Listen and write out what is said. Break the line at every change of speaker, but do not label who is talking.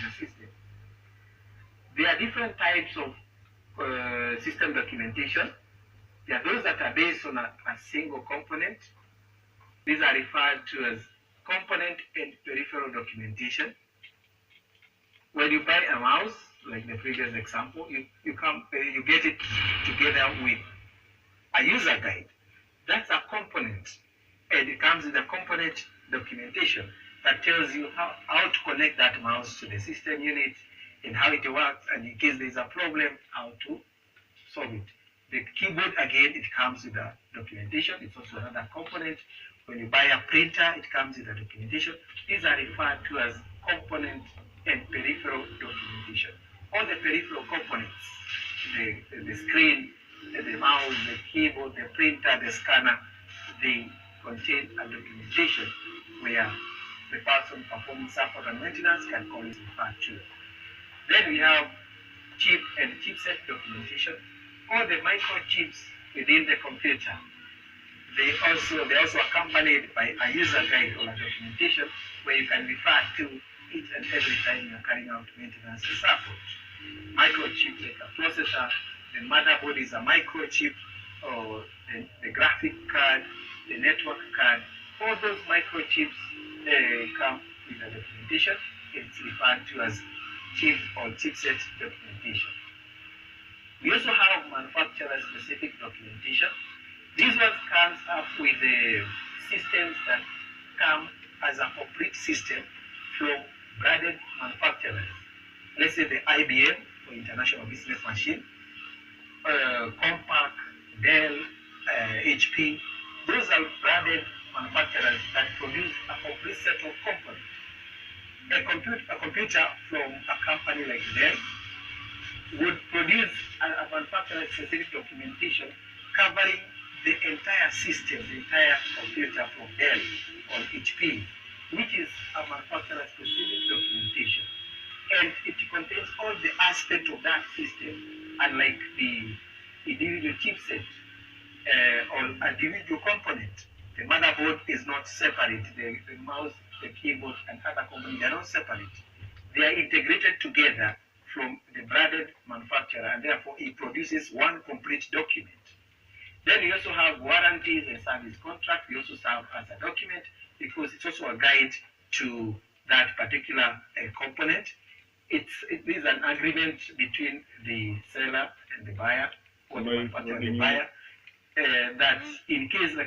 the system. There are different types of system documentation. There are those that are based on a single component. These are referred to as component and peripheral documentation. When you buy a mouse, like the previous example, you get it together with a user guide. That's a component, and it comes with a component documentation that tells you how to connect that mouse to the system unit and how it works, and in case there's a problem, how to solve it. The keyboard, again, it comes with a documentation. It's also another component. When you buy a printer, it comes with a documentation. These are referred to as component and peripheral documentation. All the peripheral components, the screen, the mouse, the keyboard, the printer, the scanner, they contain a documentation where the person performing support and maintenance can call it referred to. Then we have chip and chipset documentation. All the microchips within the computer, they're also accompanied by a user guide or a documentation where you can refer to each and every time you're carrying out maintenance and support. Microchip like a processor, the motherboard is a microchip, or the graphic card, the network card. All those microchips come with a documentation. It's referred to as chip or chipset documentation. We also have manufacturer-specific documentation. These ones comes up with the systems that come as a complete system from branded manufacturers. Let's say the IBM, or International Business Machine, Compaq, Dell, HP. Those are branded manufacturers that produce a complete set of components. A computer from a company like Dell would produce a manufacturer-specific documentation covering the entire system, the entire computer from Dell or HP, which is a manufacturer-specific documentation. And it contains all the aspects of that system, unlike the individual chipset or individual component. The motherboard is not separate. The mouse, the keyboard, and other components are not separate. They are integrated together from the branded manufacturer, and therefore it produces one complete document. Then we also have warranties and service contracts. We also serve as a document because it's also a guide to that particular component. It is an agreement between the seller and the buyer, or the manufacturer and the buyer, that in case the